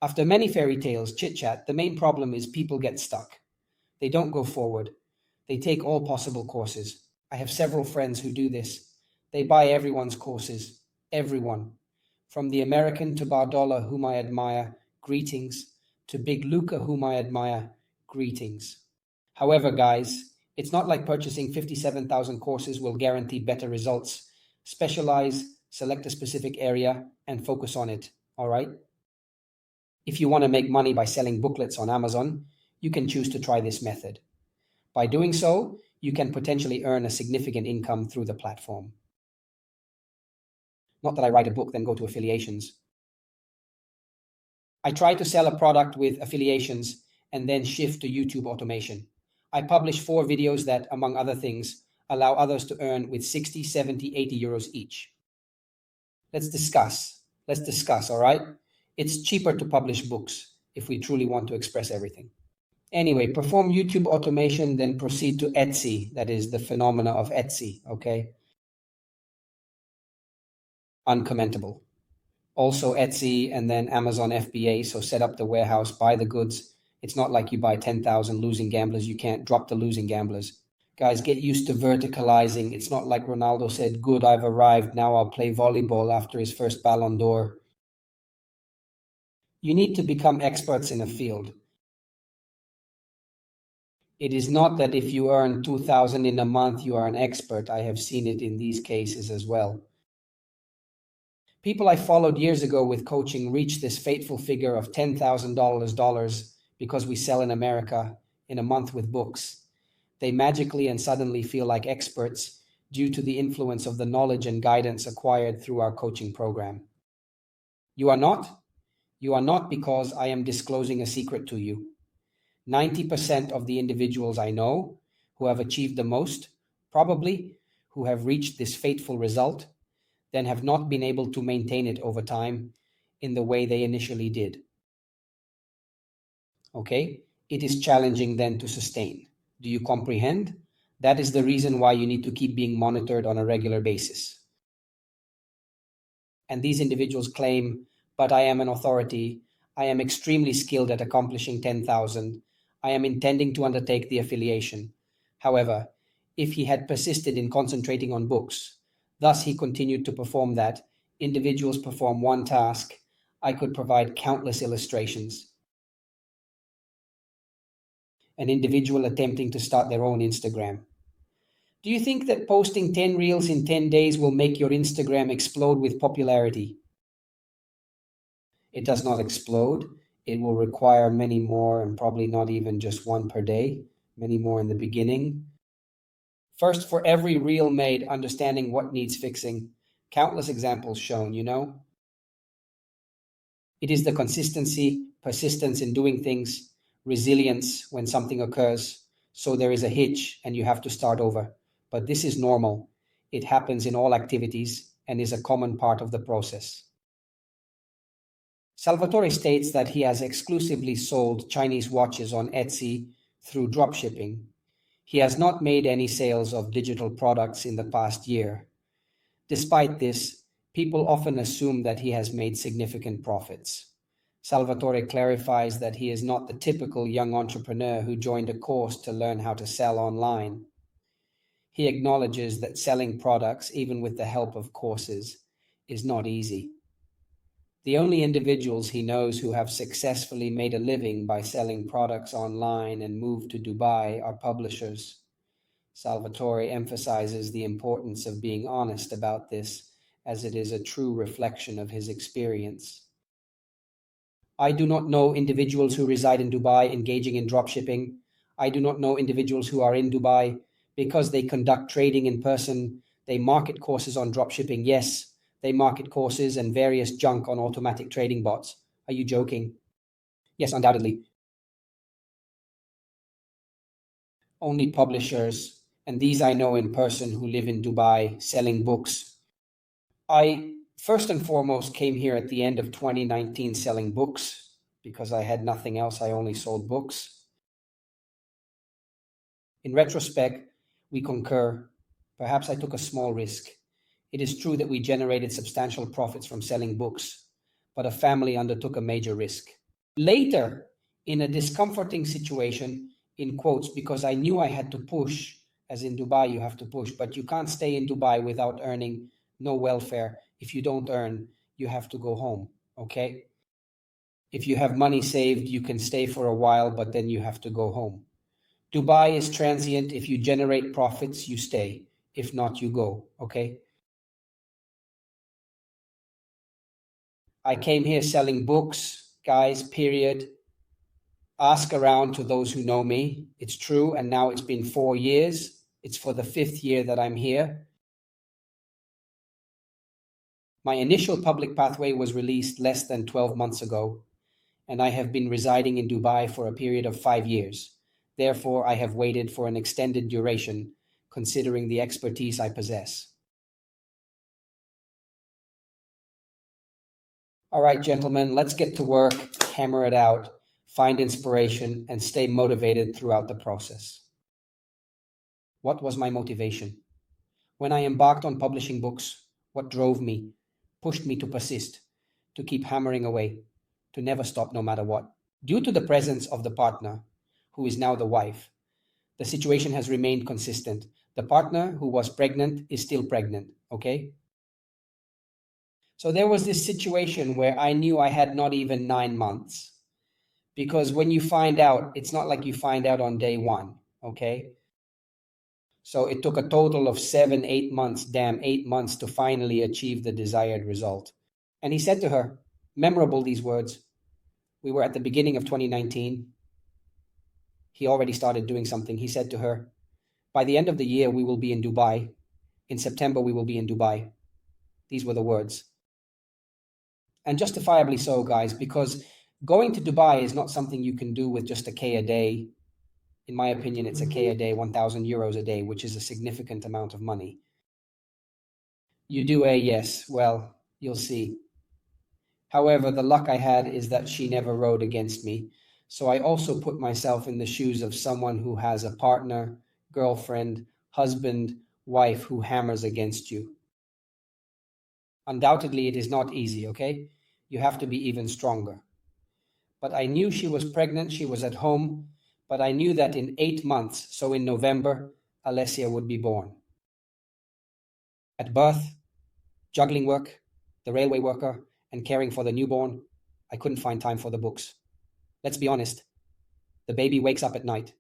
After many fairy tales, chit chat, the main problem is people get stuck. They don't go forward. They take all possible courses. I have several friends who do this. They buy everyone's courses. Everyone. From the American to Bardola, whom I admire, greetings, to Big Luca, whom I admire, greetings. However, guys, it's not like purchasing 57,000 courses will guarantee better results. Specialize, select a specific area, and focus on it, all right? If you want to make money by selling booklets on Amazon, you can choose to try this method. By doing so, you can potentially earn a significant income through the platform. Not that I write a book, then go to affiliations. I try to sell a product with affiliations and then shift to YouTube automation. I publish 4 videos that, among other things, allow others to earn with 60, 70, 80 euros each. Let's discuss. All right? It's cheaper to publish books if we truly want to express everything. Anyway, perform YouTube automation, then proceed to Etsy. That is the phenomena of Etsy, okay? Uncommentable. Also Etsy and then Amazon FBA. So set up the warehouse, buy the goods. It's not like you buy 10,000 losing gamblers. You can't drop the losing gamblers. Guys, get used to verticalizing. It's not like Ronaldo said, good, I've arrived. Now I'll play volleyball after his first Ballon d'Or. You need to become experts in a field. It is not that if you earn 2,000 in a month, you are an expert. I have seen it in these cases as well. People I followed years ago with coaching reach this fateful figure of $10,000 because we sell in America in a month with books. They magically and suddenly feel like experts due to the influence of the knowledge and guidance acquired through our coaching program. You are not? You are not, because I am disclosing a secret to you. 90% of the individuals I know who have achieved the most, probably who have reached this fateful result, then have not been able to maintain it over time in the way they initially did. Okay? It is challenging then to sustain. Do you comprehend? That is the reason why you need to keep being monitored on a regular basis. And these individuals claim, but I am an authority. I am extremely skilled at accomplishing 10,000. I am intending to undertake the affiliation. However, if he had persisted in concentrating on books, thus he continued to perform that, individuals perform one task, I could provide countless illustrations. An individual attempting to start their own Instagram. Do you think that posting 10 reels in 10 days will make your Instagram explode with popularity? It does not explode. It will require many more, and probably not even just one per day, many more in the beginning. First, for every reel made, understanding what needs fixing. Countless examples shown, you know? It is the consistency, persistence in doing things, resilience when something occurs. So there is a hitch and you have to start over. But this is normal. It happens in all activities and is a common part of the process. Salvatore states that he has exclusively sold Chinese watches on Etsy through dropshipping. He has not made any sales of digital products in the past year. Despite this, people often assume that he has made significant profits. Salvatore clarifies that he is not the typical young entrepreneur who joined a course to learn how to sell online. He acknowledges that selling products, even with the help of courses, is not easy. The only individuals he knows who have successfully made a living by selling products online and moved to Dubai are publishers. Salvatore emphasizes the importance of being honest about this, as it is a true reflection of his experience. I do not know individuals who reside in Dubai engaging in dropshipping. I do not know individuals who are in Dubai because they conduct trading in person. They market courses on dropshipping. Yes, they market courses and various junk on automatic trading bots. Are you joking? Yes, undoubtedly. Only publishers, and these I know in person, who live in Dubai selling books. I first and foremost came here at the end of 2019 selling books because I had nothing else. I only sold books. In retrospect, we concur. Perhaps I took a small risk. It is true that we generated substantial profits from selling books, but a family undertook a major risk. Later, in a discomforting situation, in quotes, because I knew I had to push, as in Dubai, you have to push, but you can't stay in Dubai without earning no welfare. If you don't earn, you have to go home, okay? If you have money saved, you can stay for a while, but then you have to go home. Dubai is transient. If you generate profits, you stay. If not, you go, okay? I came here selling books, guys, period. Ask around to those who know me. It's true, and now it's been 4 years. It's for the 5th year that I'm here. My initial public pathway was released less than 12 months ago, and I have been residing in Dubai for a period of 5 years. Therefore, I have waited for an extended duration, considering the expertise I possess. All right, gentlemen, let's get to work, hammer it out, find inspiration, and stay motivated throughout the process. What was my motivation? When I embarked on publishing books, what drove me, pushed me to persist, to keep hammering away, to never stop no matter what? Due to the presence of the partner, who is now the wife, the situation has remained consistent. The partner who was pregnant is still pregnant, okay? So there was this situation where I knew I had not even 9 months. Because when you find out, it's not like you find out on day one, okay? So it took a total of 7, 8 months, 8 months to finally achieve the desired result. And he said to her, memorable these words. We were at the beginning of 2019. He already started doing something. He said to her, by the end of the year, we will be in Dubai. In September, we will be in Dubai. These were the words. And justifiably so, guys, because going to Dubai is not something you can do with just a K a day. In my opinion, it's a K a day, 1,000 euros a day, which is a significant amount of money. You do a yes, well, you'll see. However, the luck I had is that she never rode against me. So I also put myself in the shoes of someone who has a partner, girlfriend, husband, wife who hammers against you. Undoubtedly, it is not easy, okay? You have to be even stronger. But I knew she was pregnant, she was at home, but I knew that in 8 months, so in November, Alessia would be born. At birth, juggling work, the railway worker, and caring for the newborn, I couldn't find time for the books. Let's be honest, the baby wakes up at night,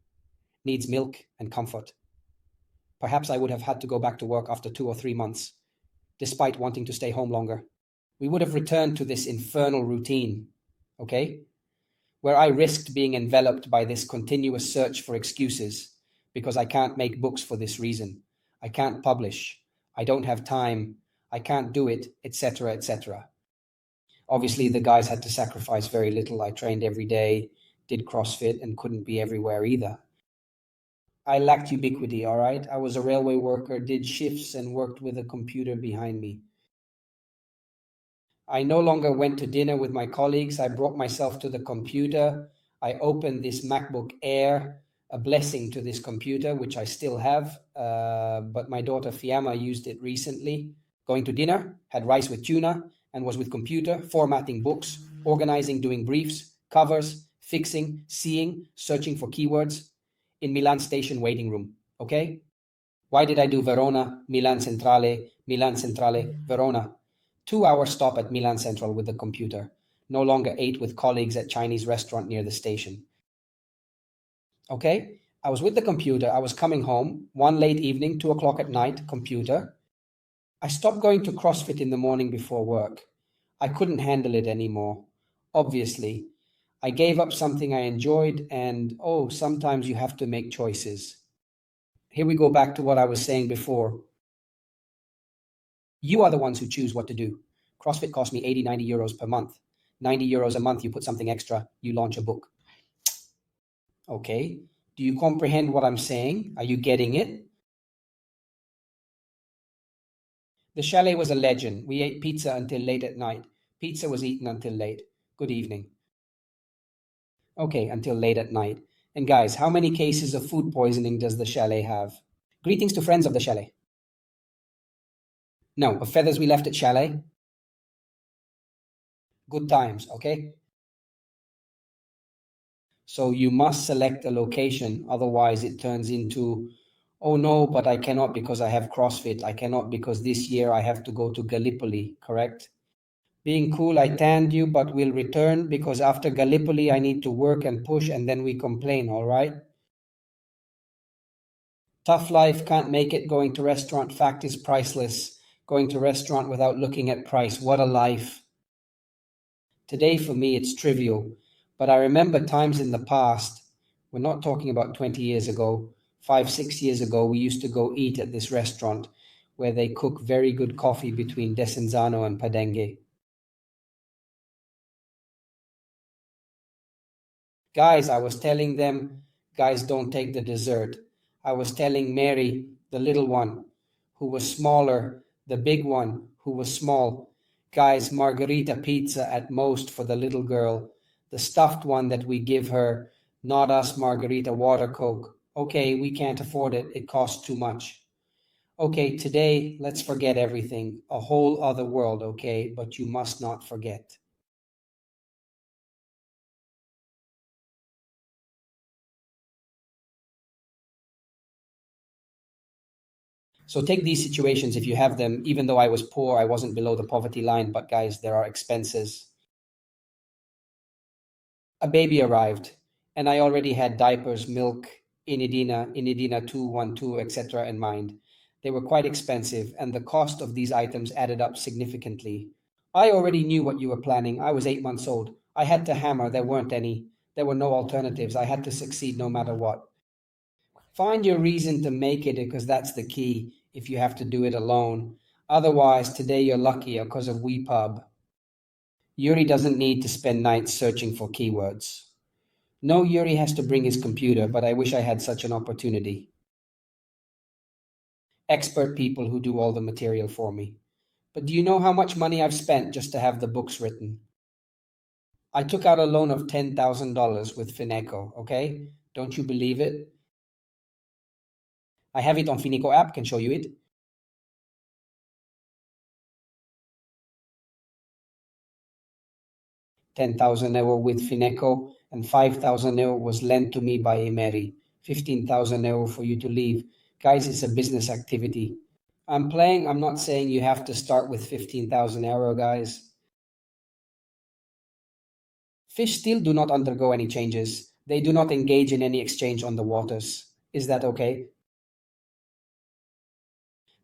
needs milk and comfort. Perhaps I would have had to go back to work after 2 or 3 months, despite wanting to stay home longer. We would have returned to this infernal routine, okay? Where I risked being enveloped by this continuous search for excuses because I can't make books for this reason. I can't publish. I don't have time. I can't do it, etc., etc. Obviously, the guys had to sacrifice very little. I trained every day, did CrossFit, and couldn't be everywhere either. I lacked ubiquity, all right? I was a railway worker, did shifts, and worked with a computer behind me. I no longer went to dinner with my colleagues. I brought myself to the computer. I opened this MacBook Air, a blessing to this computer, which I still have. But my daughter Fiamma used it recently. Going to dinner, had rice with tuna, and was with computer, formatting books, organizing, doing briefs, covers, fixing, seeing, searching for keywords in Milan station waiting room. Okay? Why did I do Verona, Milan Centrale, Verona? 2 hour stop at Milan Central with the computer. No longer 8 with colleagues at Chinese restaurant near the station. Okay? I was with the computer. I was coming home. One late evening, 2 o'clock at night, computer. I stopped going to CrossFit in the morning before work. I couldn't handle it anymore. Obviously. I gave up something I enjoyed, and sometimes you have to make choices. Here we go back to what I was saying before. You are the ones who choose what to do. CrossFit cost me 80, 90 euros per month. 90 euros a month, you put something extra, you launch a book. Okay. Do you comprehend what I'm saying? Are you getting it? The chalet was a legend. We ate pizza until late at night. Pizza was eaten until late. Good evening. Okay, until late at night. And guys, how many cases of food poisoning does the chalet have? Greetings to friends of the chalet. No, of feathers we left at chalet. Good times, okay? So you must select a location, otherwise it turns into, oh no, but I cannot because I have CrossFit. I cannot because this year I have to go to Gallipoli, correct? Being cool, I tanned you, but we'll return because after Gallipoli I need to work and push and then we complain, all right? Tough life, can't make it, going to restaurant, fact is priceless. Going to restaurant without looking at price, what a life. Today for me it's trivial, but I remember times in the past, we're not talking about 20 years ago, 5, 6 years ago, we used to go eat at this restaurant where they cook very good coffee between Desenzano and Padenge. Guys, I was telling them, guys, don't take the dessert. I was telling Mary, the little one, who was smaller, the big one, who was small, guys, margarita pizza at most for the little girl, the stuffed one that we give her, not us margarita water coke. Okay, we can't afford it, it costs too much. Okay, today, let's forget everything, a whole other world, okay, but you must not forget. So take these situations if you have them. Even though I was poor, I wasn't below the poverty line, but guys, there are expenses. A baby arrived, and I already had diapers, milk, Inidina 212, etc. in mind. They were quite expensive, and the cost of these items added up significantly. I already knew what you were planning. I was 8 months old. I had to hammer, there weren't any. There were no alternatives. I had to succeed no matter what. Find your reason to make it because that's the key if you have to do it alone. Otherwise, today you're luckier because of WePub. Yuri doesn't need to spend nights searching for keywords. No, Yuri has to bring his computer, but I wish I had such an opportunity. Expert people who do all the material for me. But do you know how much money I've spent just to have the books written? I took out a loan of $10,000 with Fineco, okay? Don't you believe it? I have it on Fineco app, can show you it. 10,000 euro with Fineco, and 5,000 euro was lent to me by Emery. 15,000 euro for you to leave. Guys, it's a business activity. I'm not saying you have to start with 15,000 euro, guys. Fish still do not undergo any changes. They do not engage in any exchange on the waters. Is that okay?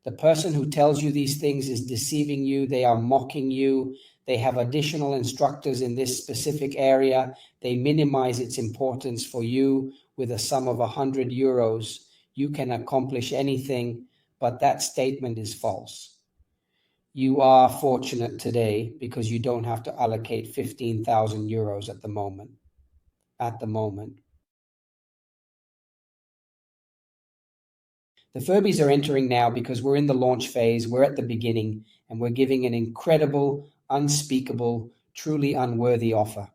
The person who tells you these things is deceiving you. They are mocking you. They have additional instructors in this specific area. They minimize its importance for you with a sum of 100 euros. You can accomplish anything, but that statement is false. You are fortunate today because you don't have to allocate 15,000 euros at the moment. At the moment. The Furbies are entering now because we're in the launch phase, we're at the beginning, and we're giving an incredible, unspeakable, truly unworthy offer.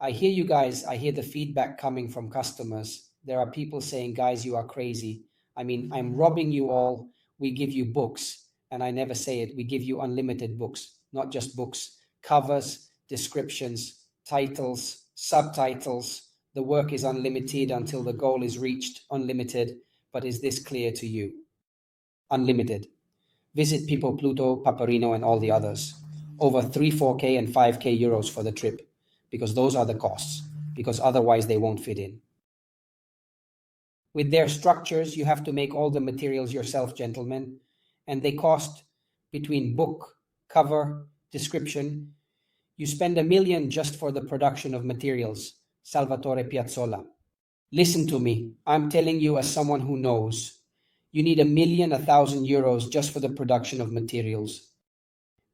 I hear you guys, I hear the feedback coming from customers. There are people saying, guys, you are crazy. I mean, I'm robbing you all. We give you books, and I never say it. We give you unlimited books, not just books, covers, descriptions, titles, subtitles. The work is unlimited until the goal is reached, unlimited. But is this clear to you? Unlimited. Visit People Pluto, Paparino, and all the others. Over 3, 4K, and 5K euros for the trip, because those are the costs, because otherwise they won't fit in. With their structures, you have to make all the materials yourself, gentlemen, and they cost between book, cover, description. You spend 1 million just for the production of materials. Salvatore Piazzolla. Listen to me. I'm telling you as someone who knows. You need 1 million, 1,000 euros just for the production of materials.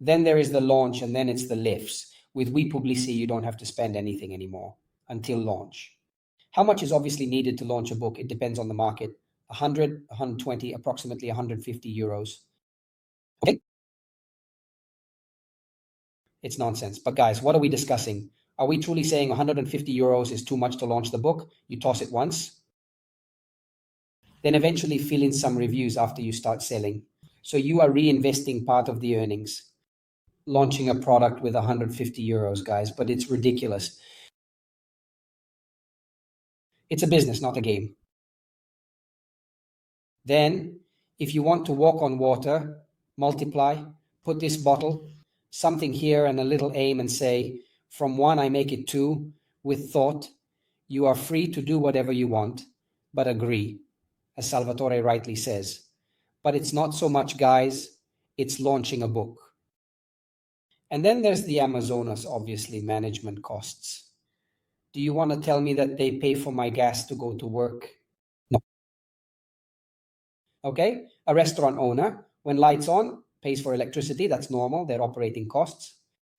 Then there is the launch, and then it's the lifts. With WePublishing, you don't have to spend anything anymore until launch. How much is obviously needed to launch a book? It depends on the market. 100, 120, approximately 150 euros. Okay? It's nonsense. But guys, what are we discussing? Are we truly saying 150 euros is too much to launch the book? You toss it once, then eventually fill in some reviews after you start selling. So you are reinvesting part of the earnings, launching a product with 150 euros, guys, but it's ridiculous. It's a business, not a game. Then, if you want to walk on water, multiply, put this bottle, something here and a little aim and say, from one I make it two, with thought, you are free to do whatever you want, but agree, as Salvatore rightly says. But it's not so much, guys, it's launching a book. And then there's the Amazonas, obviously, management costs. Do you want to tell me that they pay for my gas to go to work? No. Okay, a restaurant owner, when lights on, pays for electricity. That's normal, they're operating costs.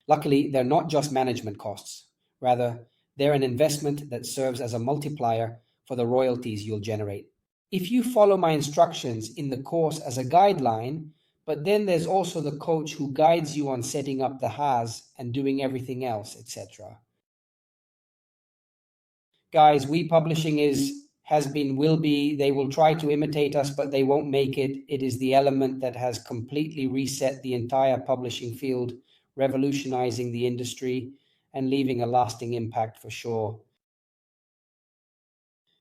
Luckily, they're not just management costs. Rather, they're an investment that serves as a multiplier for the royalties you'll generate. If you follow my instructions in the course as a guideline, but then there's also the coach who guides you on setting up the has and doing everything else, etc. Guys, WePublishing has been, will be, they will try to imitate us, but they won't make it. It is the element that has completely reset the entire publishing field, revolutionizing the industry and leaving a lasting impact for sure.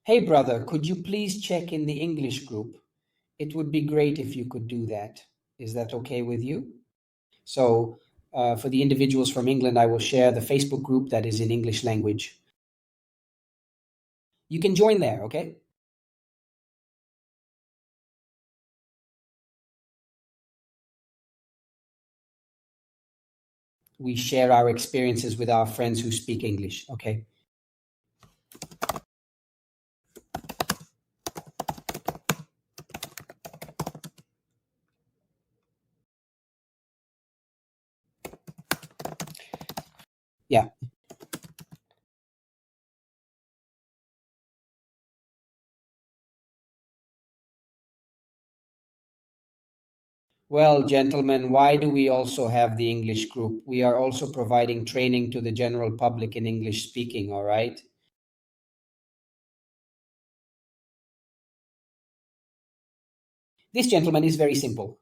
Hey brother, could you please check in the English group? It would be great if you could do that. Is that okay with you? So for the individuals from England, I will share the Facebook group that is in English language. You can join there, okay? We share our experiences with our friends who speak English, okay? Yeah. Well, gentlemen, why do we also have the English group? We are also providing training to the general public in English speaking, all right? This, gentleman, is very simple.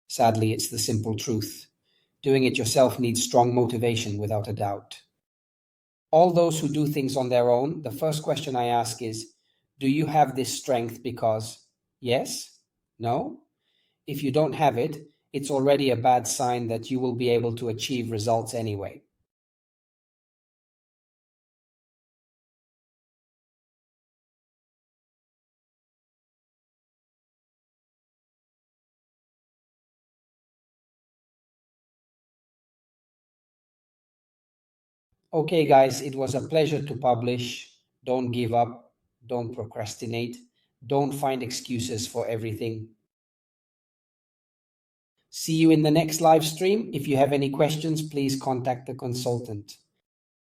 Sadly, it's the simple truth. Doing it yourself needs strong motivation, without a doubt. All those who do things on their own, the first question I ask is, do you have this strength because yes? No? If you don't have it, it's already a bad sign that you will be able to achieve results anyway. Okay, guys, it was a pleasure to publish. Don't give up. Don't procrastinate. Don't find excuses for everything. See you in the next live stream. If you have any questions, please contact the consultant.